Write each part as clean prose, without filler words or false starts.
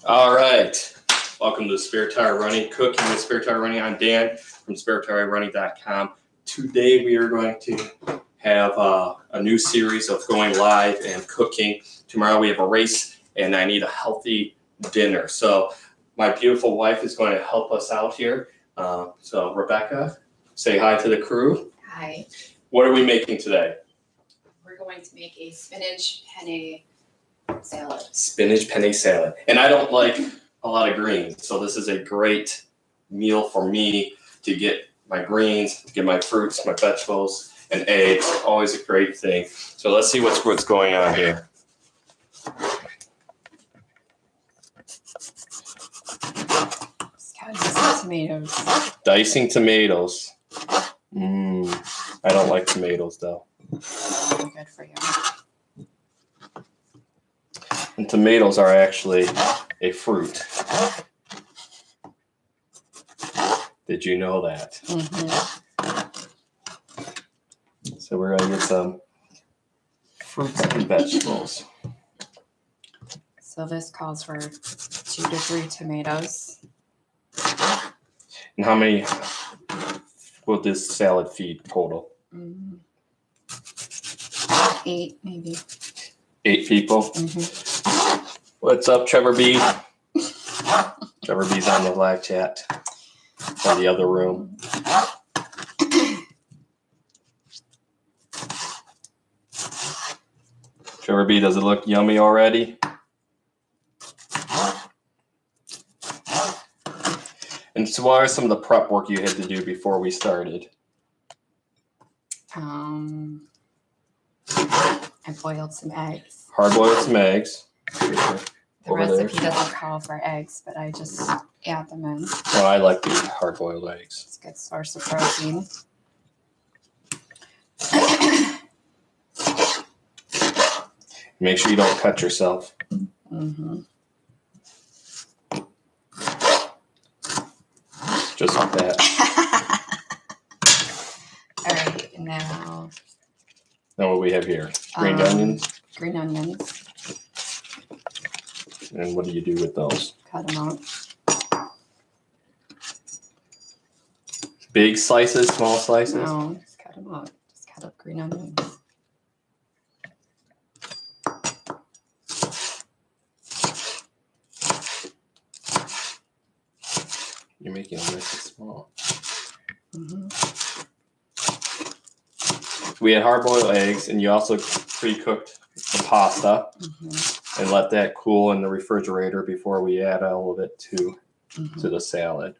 All right. Welcome to Spare Tire Running, Cooking with Spare Tire Running. I'm Dan from sparetirerunning.com. Today we are going to have a new series of going live and cooking. Tomorrow we have a race and I need a healthy dinner. So my beautiful wife is going to help us out here. So Rebecca, say hi to the crew. Hi. What are we making today? We're going to make a spinach penne salad. Spinach penne salad. And I don't like a lot of greens, so this is a great meal for me to get my greens, to get my fruits, my vegetables, and eggs. Always a great thing. So let's see what's going on here. Dicing tomatoes. Dicing tomatoes. I don't like tomatoes though. Good for you. And tomatoes are actually a fruit. Did you know that? Mm-hmm. So we're going to get some fruits and vegetables. So this calls for 2 to 3 tomatoes. And how many will this salad feed total? 8 maybe. 8 people? Mm-hmm. What's up, Trevor B? Trevor B's on the live chat from the other room. Trevor B, does it look yummy already? And so what are some of the prep work you had to do before we started? I boiled some eggs. Hard-boiled some eggs. The recipe doesn't call for eggs, but I just add them in. Well, I like to eat hard-boiled eggs. It's a good source of protein. Make sure you don't cut yourself. Mm-hmm. Just like that. All right, now Now what we have here? Green onions. Green onions. And what do you do with those? Cut them out. Big slices, small slices? No, just cut them out. Just cut up green onions. You're making them nice and small. Mm-hmm. We had hard-boiled eggs, and you also pre-cooked the pasta and let that cool in the refrigerator before we add all of it to the salad.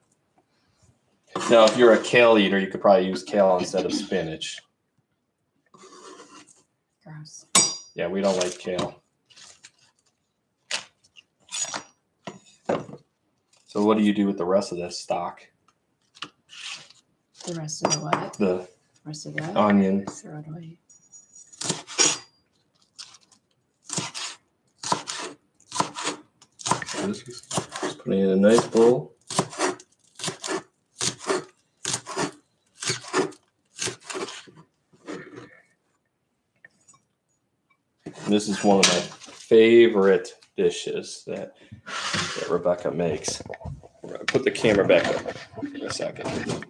Now, if you're a kale eater, you could probably use kale instead of spinach. Gross. Yeah, we don't like kale. So what do you do with the rest of this stock? The rest of the what? The rest of the onion. Throw it away. Just putting it in a nice bowl. This is one of my favorite dishes that Rebecca makes. We're going to put the camera back up for a second.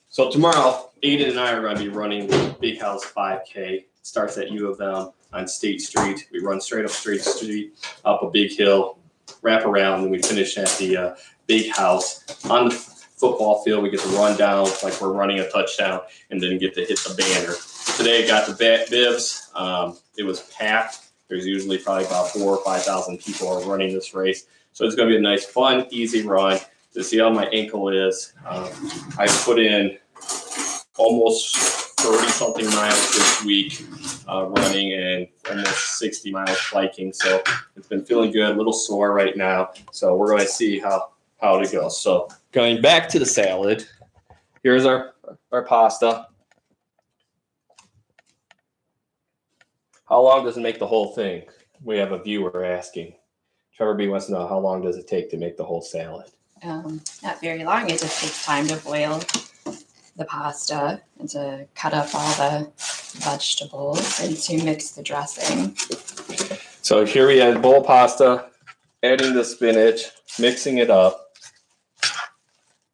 So tomorrow, Aiden and I are going to be running the Big House 5K. It starts at U of M on State Street. We run straight up State Street, up a big hill, wrap around, and we finish at the Big House. On the football field, we get to run down like we're running a touchdown and then get to hit the banner. Today I got the bibs. It was packed. There's usually probably about 4,000 or 5,000 people are running this race. So it's going to be a nice, fun, easy run. To see how my ankle is, I put in almost 30-something miles this week running and almost 60 miles biking. So it's been feeling good, a little sore right now. So we're going to see how it goes. So going back to the salad, here's our pasta. How long does it make the whole thing? We have a viewer asking. Trevor B wants to know, how long does it take to make the whole salad? Not very long. It just takes time to boil the pasta and to cut up all the vegetables and to mix the dressing. So here we have bowl pasta. adding the spinach, mixing it up.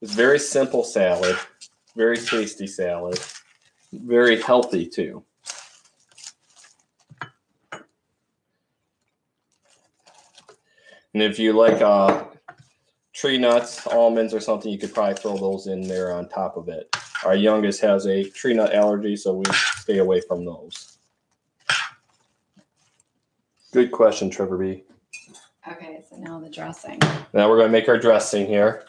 It's very simple salad, very tasty salad, very healthy too. And if you like tree nuts, almonds, or something, you could probably throw those in there on top of it. Our youngest has a tree nut allergy, so we stay away from those. Good question, Trevor B. Okay, so now the dressing. Now we're going to make our dressing here.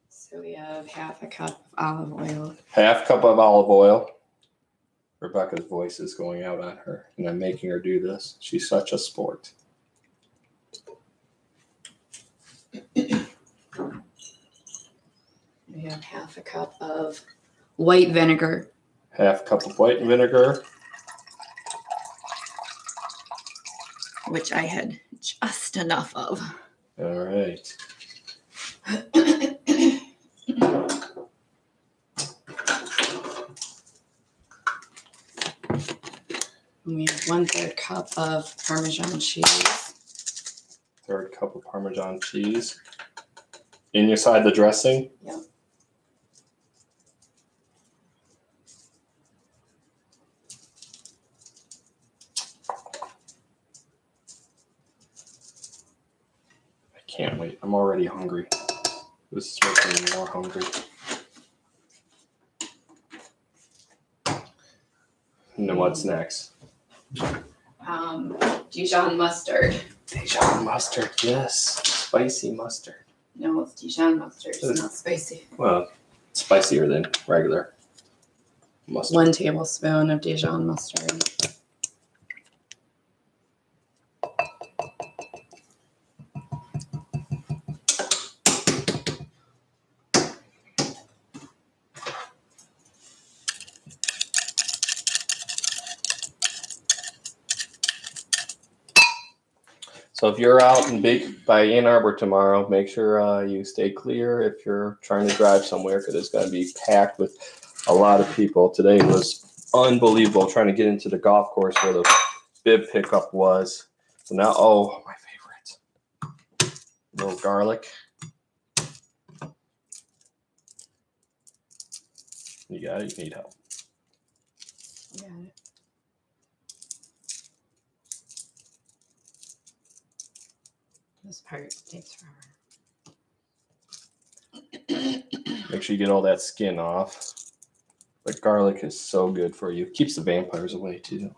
So we have half a cup of olive oil. Half cup of olive oil. Rebecca's voice is going out on her, and I'm making her do this. She's such a sport. We have half a cup of white vinegar. Half cup of white vinegar. Which I had just enough of. All right. And we have 1/3 cup of Parmesan cheese. 1/3 cup of Parmesan cheese. Inside the dressing? Yep. I can't wait. I'm already hungry. This is making me more hungry. And then what's next? Dijon mustard. Dijon mustard, yes. Spicy mustard. No, it's Dijon mustard. It's not spicy. Well, spicier than regular mustard. 1 tablespoon of Dijon mustard. So if you're out by Ann Arbor tomorrow, make sure you stay clear if you're trying to drive somewhere, because it's going to be packed with a lot of people. Today was unbelievable trying to get into the golf course where the bib pickup was. So now, oh, my favorite. A little garlic. You got it? You need help. Got it. This part takes forever. Make sure you get all that skin off. But garlic is so good for you. Keeps the vampires away too.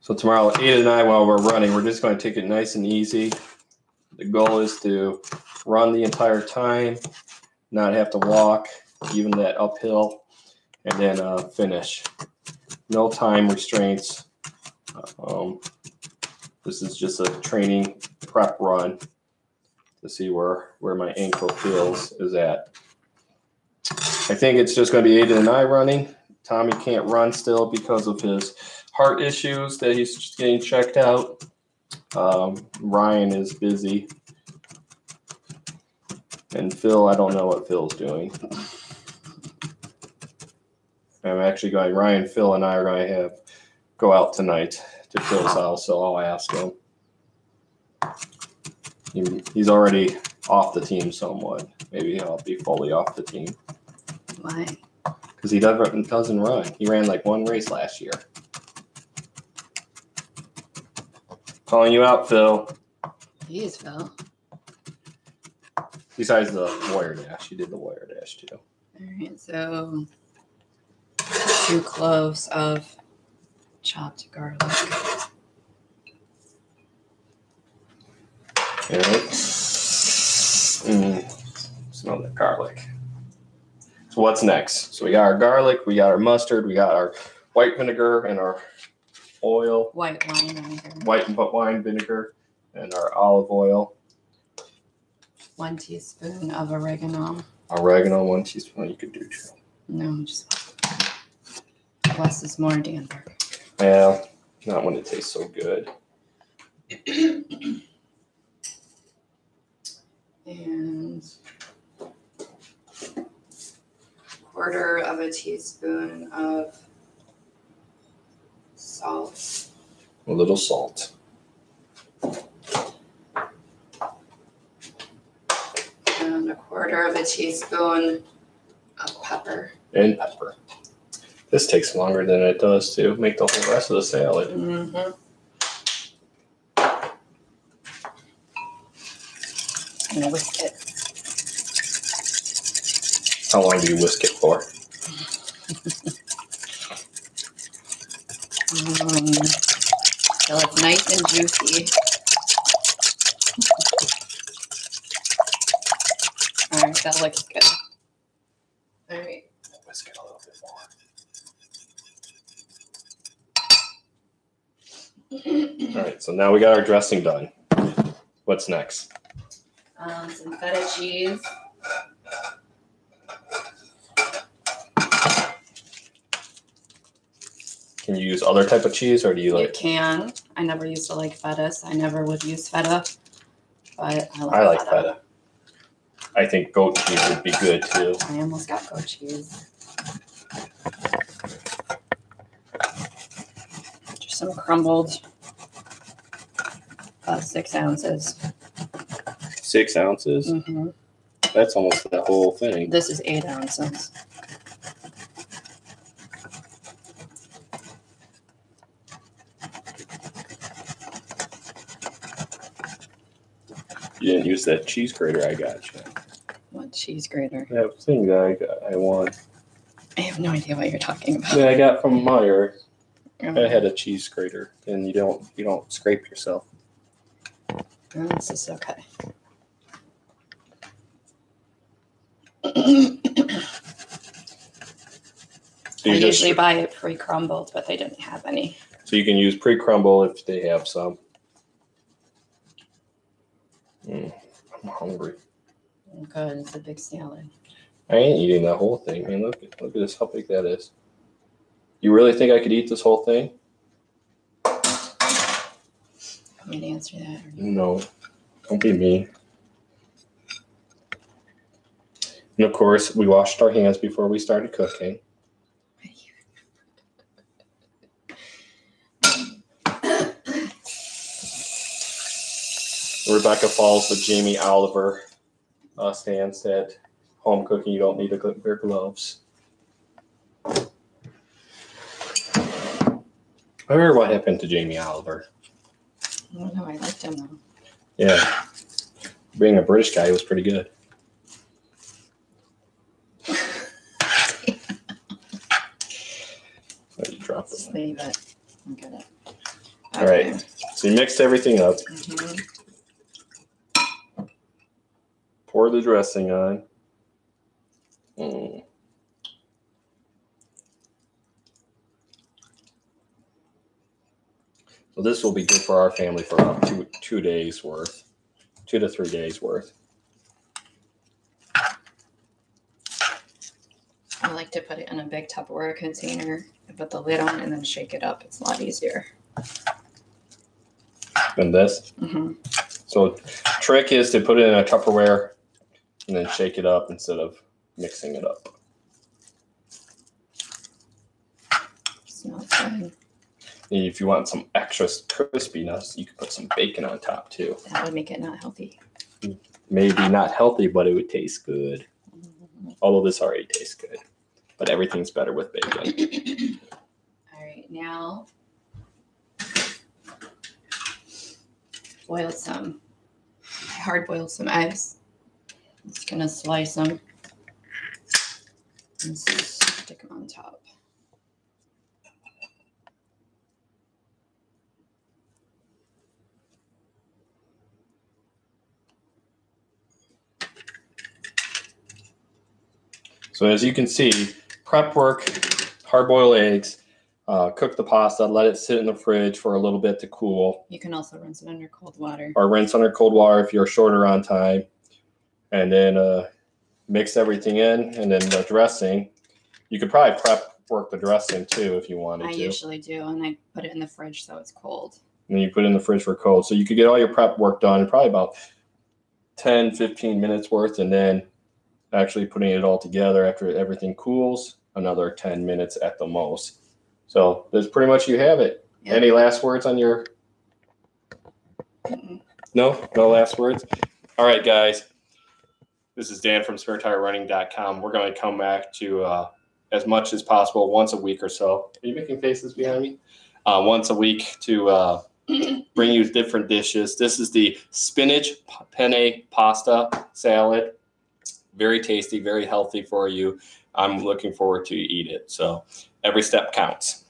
So tomorrow, Ada and I, while we're running, we're just going to take it nice and easy. The goal is to run the entire time, not have to walk, even that uphill, and then finish. No time restraints. This is just a training prep run to see where my ankle feels is at. I think it's just going to be Aiden and I running. Tommy can't run still because of his heart issues that he's just getting checked out. Ryan is busy. And Phil, I don't know what Phil's doing. I'm actually going, Ryan, Phil, and I are going to go out tonight to Phil's house, so I'll ask him. He's already off the team somewhat. Maybe he'll be fully off the team. Why? Because he doesn't run. He ran like 1 race last year. Calling you out, Phil. Jeez, Phil. Besides the Warrior Dash. He did the Warrior Dash too. All right, so 2 cloves of chopped garlic. All right. Smell that garlic. So what's next? So we got our garlic, we got our mustard, we got our white vinegar and our oil. White wine vinegar. White wine vinegar and our olive oil. 1 teaspoon of oregano. Oregano, 1 teaspoon. You could do 2. No, just less is more, Danberg. Well, not when it tastes so good. And 1/4 teaspoon of salt. A little salt. And 1/4 teaspoon of pepper. And pepper. This takes longer than it does to make the whole rest of the salad. Mm-hmm. I'm gonna whisk it. How long do you whisk it for? Till it's nice and juicy. All right, that looks good. All right. Whisk it a little bit more. All right, so now we got our dressing done. What's next? Some feta cheese. Can you use other type of cheese, or do you You like? can. I never used to like feta, so I never would use feta. But I like feta. I think goat cheese would be good too. I almost got goat cheese. Just some crumbled. 6 ounces. 6 ounces? Mm-hmm. That's almost the whole thing. This is 8 ounces. You didn't use that cheese grater I got you. What cheese grater? That thing that I won. I have no idea what you're talking about. That I got from Meyer. Oh, I had a cheese grater, and you don't scrape yourself. this is okay. So I usually buy it pre-crumbled, but they didn't have any. So you can use pre-crumble if they have some. I'm hungry. Good, it's a big salad. I ain't eating that whole thing. Man, look at this, how big that is. You really think I could eat this whole thing? Want me to answer that? Or No, don't be mean. And of course, we washed our hands before we started cooking. Rebecca follows the Jamie Oliver stance that home cooking, you don't need to wear gloves. I wonder what happened to Jamie Oliver. I don't know, I liked him though. Yeah. Being a British guy, he was pretty good. You dropped it. Just leave it. I'll get it. All right. So you mixed everything up. Mm-hmm. Pour the dressing on. So this will be good for our family for about 2 days worth. 2 to 3 days worth. I like to put it in a big Tupperware container, put the lid on, and then shake it up. It's a lot easier. And this? Mm-hmm. So trick is to put it in a Tupperware and then shake it up instead of mixing it up. Smells good. And if you want some extra crispiness, you could put some bacon on top too. That would make it not healthy. Maybe not healthy, but it would taste good. Mm-hmm. Although this already tastes good. But everything's better with bacon. All right, now hard boiled some eggs. I'm just gonna slice them and stick them on top. So as you can see, prep work, hard-boiled eggs, cook the pasta, let it sit in the fridge for a little bit to cool. You can also rinse it under cold water. Or rinse under cold water if you're shorter on time. And then mix everything in, and then the dressing. You could probably prep work the dressing too if you wanted to. I usually do, and I put it in the fridge so it's cold. And then you put it in the fridge for cold. So you could get all your prep work done in probably about 10, 15 minutes worth, and then actually putting it all together after everything cools, another 10 minutes at the most. So that's pretty much you have it. Yep. Any last words on your? No last words. All right, guys. This is Dan from sparetirerunning.com. We're going to come back to as much as possible once a week or so. Are you making faces behind me? Once a week to bring you different dishes. This is the spinach penne pasta salad. Very tasty, very healthy for you. I'm looking forward to eat it. So every step counts.